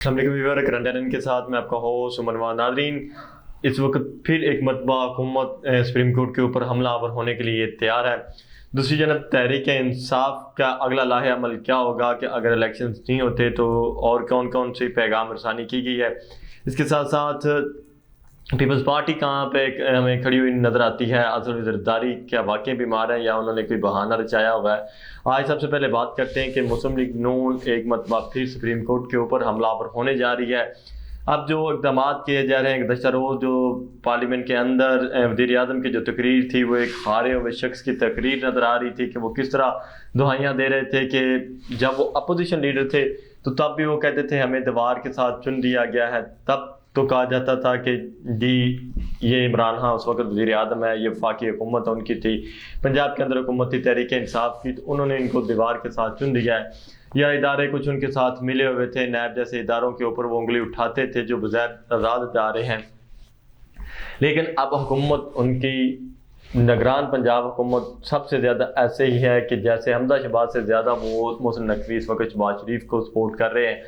السلام علیکم ویور، current ten کے ساتھ میں آپ کا ہوسٹ عمر وان۔ ناظرین، اس وقت پھر ایک مرتبہ حکومت سپریم کورٹ کے اوپر حملہ آور ہونے کے لیے تیار ہے۔ دوسری جانب تحریک انصاف کا اگلا لاہے عمل کیا ہوگا کہ اگر الیکشنز نہیں ہوتے تو اور کون کون سی پیغام رسانی کی گئی ہے۔ اس کے ساتھ ساتھ پیپلز پارٹی کہاں پہ ہمیں کھڑی ہوئی نظر آتی ہے۔ اصل زرداری کیا واقعی بیمار ہیں یا انہوں نے کوئی بہانہ رچایا ہوا ہے؟ آج سب سے پہلے بات کرتے ہیں کہ مسلم لیگ نون ایک مرتبہ پھر سپریم کورٹ کے اوپر حملہ آور ہونے جا رہی ہے۔ اب جو اقدامات کیے جا رہے ہیں، گزشتہ روز جو پارلیمنٹ کے اندر وزیر اعظم کی جو تقریر تھی وہ ایک ہارے ہوئے شخص کی تقریر نظر آ رہی تھی کہ وہ کس طرح دہائیاں دے رہے تھے کہ جب وہ اپوزیشن لیڈر تھے تو تب بھی وہ کہتے تھے ہمیں دیوار کے ساتھ چن دیا گیا ہے۔ تب تو کہا جاتا تھا کہ جی یہ عمران خان اس وقت وزیر اعظم ہے، یہ وفاقی حکومت ان کی تھی، پنجاب کے اندر حکومت تھی تحریک انصاف کی، تو انہوں نے ان کو دیوار کے ساتھ چن دیا ہے، یا ادارے کچھ ان کے ساتھ ملے ہوئے تھے، نیب جیسے اداروں کے اوپر وہ انگلی اٹھاتے تھے جو بغیر آزاد ادارے ہیں۔ لیکن اب حکومت ان کی نگران پنجاب حکومت سب سے زیادہ ایسے ہی ہے کہ جیسے حمزہ شہباز سے زیادہ وہ محسن نقوی اس وقت شہباز شریف کو سپورٹ کر رہے ہیں۔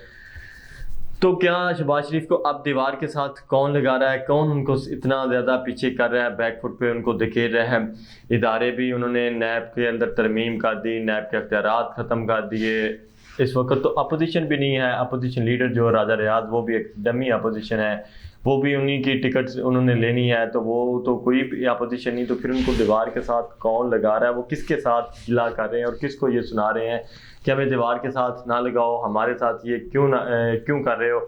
تو کیا شہباز شریف کو اب دیوار کے ساتھ کون لگا رہا ہے؟ کون ان کو اتنا زیادہ پیچھے کر رہا ہے، بیک فٹ پہ ان کو دکھیر رہا ہے؟ ادارے بھی انہوں نے نیب کے اندر ترمیم کر دی، نیب کے اختیارات ختم کر دیے۔ اس وقت تو اپوزیشن بھی نہیں ہے، اپوزیشن لیڈر جو راجہ ریاض وہ بھی ایک ڈمی اپوزیشن ہے، وہ بھی انہی کی ٹکٹ انہوں نے لینی ہے، تو وہ تو کوئی بھی اپوزیشن نہیں، تو پھر ان کو دیوار کے ساتھ کون لگا رہا ہے؟ وہ کس کے ساتھ گلا کر رہے ہیں اور کس کو یہ سنا رہے ہیں کہ ہمیں دیوار کے ساتھ نہ لگاؤ، ہمارے ساتھ یہ کیوں کر رہے ہو؟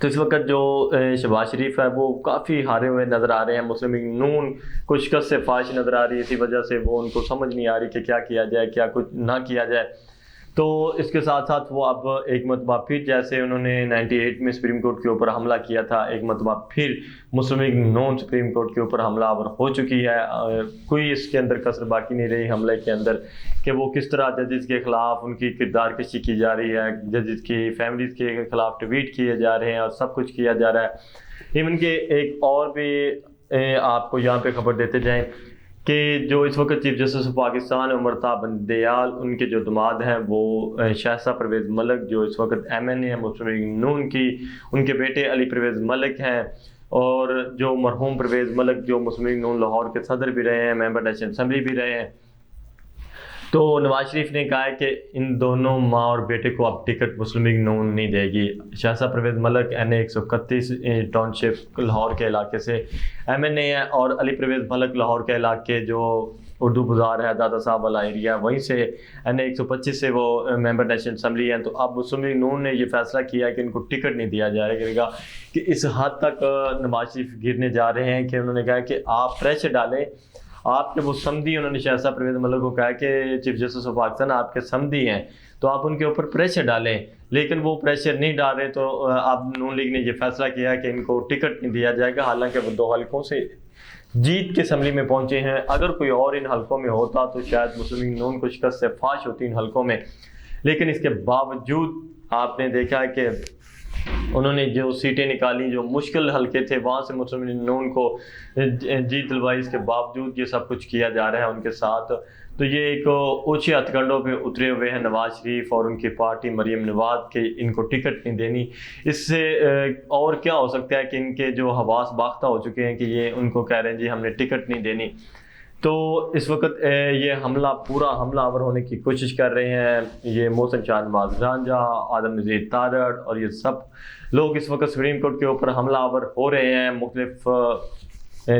تو اس وقت جو شہباز شریف ہے وہ کافی ہارے ہوئے نظر آ رہے ہیں۔ مسلم لیگ نون کو شکست سے فاش نظر آ رہی ہے، اسی وجہ سے وہ ان کو سمجھ نہیں آ رہی کہ کیا کیا جائے، کیا کچھ نہ کیا جائے۔ تو اس کے ساتھ ساتھ وہ اب ایک مرتبہ پھر جیسے انہوں نے 98 میں سپریم کورٹ کے اوپر حملہ کیا تھا، ایک مرتبہ پھر مسلم لیگ نون سپریم کورٹ کے اوپر حملہ آور ہو چکی ہے۔ کوئی اس کے اندر کسر باقی نہیں رہی حملے کے اندر کہ وہ کس طرح ججز کے خلاف ان کی کردار کشی کی جا رہی ہے، ججز کی فیملیز کے خلاف ٹویٹ کیے جا رہے ہیں اور سب کچھ کیا جا رہا ہے۔ ایون کہ ایک اور بھی آپ کو یہاں پہ خبر دیتے جائیں کہ جو اس وقت chief justice of Pakistan Umar Ata Bandial ان کے جو داماد ہیں وہ شہزادہ پرویز ملک جو اس وقت MNA ہے مسلم لیگ نون کی، ان کے بیٹے علی پرویز ملک ہیں، اور جو مرحوم پرویز ملک جو مسلم لیگ نون لاہور کے صدر بھی رہے ہیں، ممبر نیشنل اسمبلی بھی رہے ہیں۔ تو نواز شریف نے کہا ہے کہ ان دونوں ماں اور بیٹے کو اب ٹکٹ مسلم لیگ نون نہیں دے گی۔ شہزادہ پرویز ملک NA 131 ٹاؤن شپ لاہور کے علاقے سے MNA ہے، اور علی پرویز ملک لاہور کے علاقے جو اردو بازار ہے، دادا صاحب والا ایریا، وہیں سے NA 125 سے وہ ممبر نیشنل اسمبلی ہیں۔ تو اب مسلم لیگ نون نے یہ فیصلہ کیا ہے کہ ان کو ٹکٹ نہیں دیا جائے گا، کہ اس حد تک نواز شریف گرنے جا رہے ہیں کہ انہوں نے کہا کہ آپ پریشر ڈالیں، آپ کے وہ سمدھی، انہوں نے شہزادہ پرویز ملک کو کہا کہ چیف جسٹس آف پاکستان آپ کے سمدھی ہیں تو آپ ان کے اوپر پریشر ڈالیں، لیکن وہ پریشر نہیں ڈال رہے۔ تو اب نون لیگ نے یہ فیصلہ کیا کہ ان کو ٹکٹ نہیں دیا جائے گا، حالانکہ وہ 2 حلقوں سے جیت کے اسمبلی میں پہنچے ہیں۔ اگر کوئی اور ان حلقوں میں ہوتا تو شاید مسلم لیگ نون کو شکست سے فاش ہوتی ان حلقوں میں، لیکن اس کے باوجود آپ نے دیکھا ہے کہ انہوں نے جو سیٹیں نکالی، جو مشکل حلقے تھے وہاں سے مسلم لیگ نون کو جیت دلوائی، اس کے باوجود یہ سب کچھ کیا جا رہا ہے ان کے ساتھ۔ تو یہ ایک اونچے ہتھ کنڈوں پہ اترے ہوئے ہیں نواز شریف اور ان کی پارٹی مریم نواز کے ان کو ٹکٹ نہیں دینی۔ اس سے اور کیا ہو سکتا ہے کہ ان کے جو حواس باختہ ہو چکے ہیں کہ یہ ان کو کہہ رہے ہیں جی ہم نے ٹکٹ نہیں دینی۔ تو اس وقت یہ پورا حملہ آور ہونے کی کوشش کر رہے ہیں یہ محسن شاہ نواز رانجھا، آدم نذیر تارڑ، اور یہ سب لوگ اس وقت سپریم کورٹ کے اوپر حملہ آور ہو رہے ہیں۔ مختلف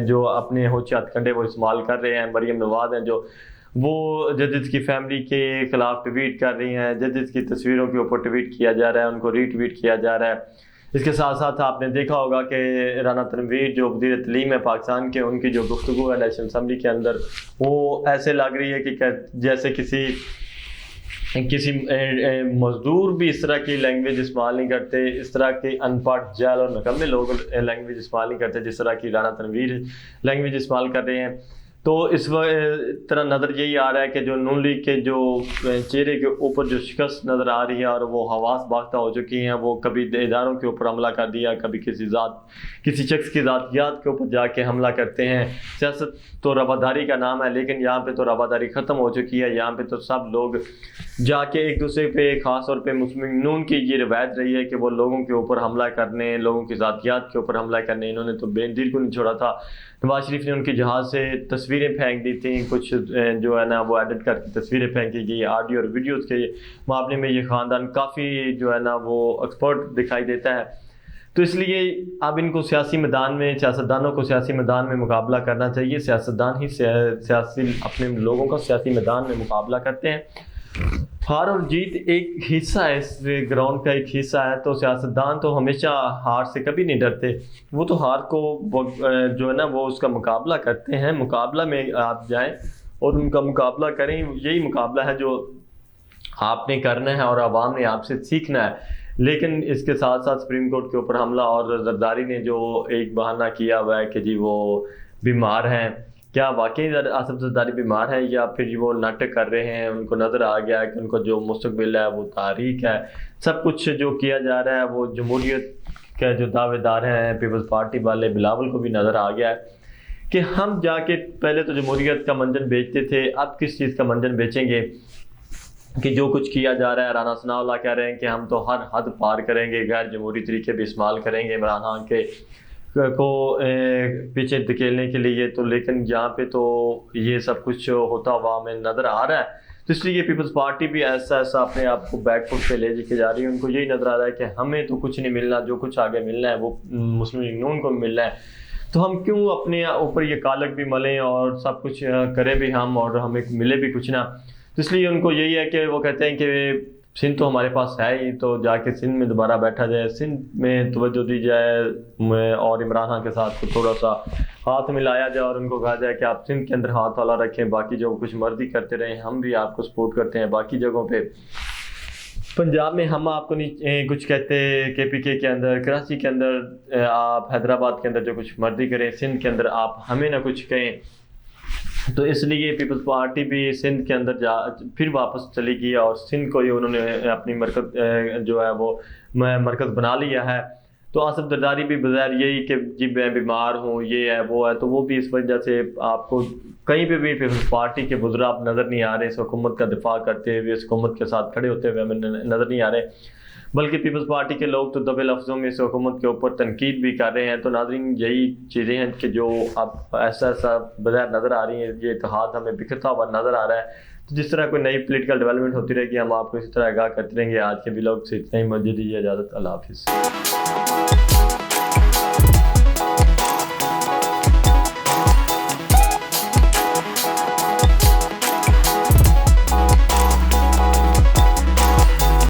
جو اپنے ہوچے ہتھ کنڈے وہ استعمال کر رہے ہیں۔ مریم نواز ہیں جو وہ ججز کی فیملی کے خلاف ٹویٹ کر رہی ہیں، ججز کی تصویروں کے اوپر ٹویٹ کیا جا رہا ہے، ان کو ری ٹویٹ کیا جا رہا ہے۔ اس کے ساتھ ساتھ آپ نے دیکھا ہوگا کہ رانا تنویر جو وزیر تعلیم ہے پاکستان کے، ان کی جو گفتگو ہے نیشنل اسمبلی کے اندر وہ ایسے لگ رہی ہے کہ جیسے کسی مزدور بھی اس طرح کی لینگویج استعمال نہیں کرتے، اس طرح کے ان پڑھ جاہل اور نکمے لوگ لینگویج استعمال نہیں کرتے جس طرح کی رانا تنویر لینگویج استعمال کر رہے ہیں۔ تو اس طرح نظر یہی آ رہا ہے کہ جو نون لیگ کے جو چہرے کے اوپر جو شکست نظر آ رہی ہے اور وہ حواس باختہ ہو چکی ہیں، وہ کبھی اداروں کے اوپر حملہ کر دیا، کبھی کسی شخص کی ذاتیات کے اوپر جا کے حملہ کرتے ہیں۔ سیاست تو رواداری کا نام ہے، لیکن یہاں پہ تو رواداری ختم ہو چکی ہے۔ یہاں پہ تو سب لوگ جا کے ایک دوسرے پہ، خاص طور پہ مسلم نون کی یہ روایت رہی ہے کہ وہ لوگوں کے اوپر حملہ کرنے، لوگوں کی ذاتیات کے اوپر حملہ کرنے، انہوں نے تو بے دل کو نہیں چھوڑا تھا۔ نواز شریف نے ان کے جہاز سے تصویریں پھینک دی تھیں، کچھ جو ہے نا وہ ایڈٹ کر کے تصویریں پھینکی گئی۔ آڈیو اور ویڈیوز کے معاملے میں یہ خاندان کافی جو ہے نا وہ ایکسپرٹ دکھائی دیتا ہے۔ تو اس لیے اب ان کو سیاسی میدان میں، سیاستدانوں کو سیاسی میدان میں مقابلہ کرنا چاہیے۔ سیاستدان ہی سیاسی اپنے لوگوں کا سیاسی میدان میں مقابلہ کرتے ہیں۔ ہار اور جیت ایک حصہ ہے، اس گراؤنڈ کا ایک حصہ ہے۔ تو سیاستدان تو ہمیشہ ہار سے کبھی نہیں ڈرتے، وہ تو ہار کو جو ہے نا وہ اس کا مقابلہ کرتے ہیں۔ مقابلہ میں آپ جائیں اور ان کا مقابلہ کریں، یہی مقابلہ ہے جو آپ نے کرنا ہے اور عوام نے آپ سے سیکھنا ہے۔ لیکن اس کے ساتھ ساتھ سپریم کورٹ کے اوپر حملہ، اور زرداری نے جو ایک بہانہ کیا ہوا ہے کہ جی وہ بیمار ہیں، کیا واقعی آصف زرداری بیمار ہیں یا پھر وہ ناٹک کر رہے ہیں؟ ان کو نظر آ گیا ہے کہ ان کو جو مستقبل ہے وہ تاریک ہے۔ سب کچھ جو کیا جا رہا ہے وہ جمہوریت کے جو دعوے دار ہیں پیپلز پارٹی والے، بلاول کو بھی نظر آ گیا ہے کہ ہم جا کے پہلے تو جمہوریت کا منجن بیچتے تھے، اب کس چیز کا منجن بیچیں گے کہ جو کچھ کیا جا رہا ہے۔ رانا ثناء اللہ کہہ رہے ہیں کہ ہم تو ہر حد پار کریں گے، غیر جمہوری طریقے بھی استعمال کریں گے عمران خان کے کو پیچھے دھکیلنے کے لیے۔ تو لیکن یہاں پہ تو یہ سب کچھ ہوتا ہوا ہمیں نظر آ رہا ہے۔ تو اس لیے پیپلز پارٹی بھی ایسا اپنے آپ کو بیک فٹ پہ لے کے جا رہی ہے۔ ان کو یہی نظر آ رہا ہے کہ ہمیں تو کچھ نہیں ملنا، جو کچھ آگے ملنا ہے وہ مسلم لیگ نون کو ملنا ہے۔ تو ہم کیوں اپنے اوپر یہ کالک بھی ملیں اور سب کچھ کریں بھی ہم اور ہمیں ملے بھی کچھ نہ۔ تو اس لیے ان کو یہی ہے کہ وہ کہتے ہیں کہ سندھ تو ہمارے پاس ہے ہی، تو جا کے سندھ میں دوبارہ بیٹھا جائے، سندھ میں توجہ دی جائے اور عمران خان کے ساتھ تھوڑا سا ہاتھ ملایا جائے اور ان کو کہا جائے کہ آپ سندھ کے اندر ہاتھ والا رکھیں، باقی جو کچھ مرضی کرتے رہیں، ہم بھی آپ کو سپورٹ کرتے ہیں۔ باقی جگہوں پہ پنجاب میں ہم آپ کو نہیں کچھ کہتے، کے پی کے اندر، کراچی کے اندر آپ، حیدرآباد کے اندر جو کچھ مرضی کریں، سندھ کے اندر آپ ہمیں نہ کچھ کہیں۔ تو اس لیے پیپلز پارٹی بھی سندھ کے اندر پھر واپس چلی گئی اور سندھ کو یہ انہوں نے اپنی مرکز جو ہے وہ مرکز بنا لیا ہے۔ تو آصف زرداری بھی بظاہر یہی کہ جی میں بیمار ہوں، یہ ہے وہ ہے، تو وہ بھی اس وجہ سے آپ کو کہیں پہ بھی پیپلز پارٹی کے وزراء آپ نظر نہیں آ رہے اس حکومت کا دفاع کرتے ہوئے، اس حکومت کے ساتھ کھڑے ہوتے ہوئے ہمیں نظر نہیں آ رہے، بلکہ پیپلز پارٹی کے لوگ تو دبے لفظوں میں اس حکومت کے اوپر تنقید بھی کر رہے ہیں۔ تو ناظرین یہی چیزیں ہیں کہ جو اب ایسا بظاہر نظر آ رہی ہیں، یہ اتحاد ہمیں بکھرتا ہوا نظر آ رہا ہے۔ تو جس طرح کوئی نئی پولیٹیکل ڈیولپمنٹ ہوتی رہے گی ہم آپ کو اسی طرح آگاہ کرتے رہیں گے۔ آج کے ولاگ سے اتنا ہی، مجھے دیجیے اجازت، اللہ حافظ۔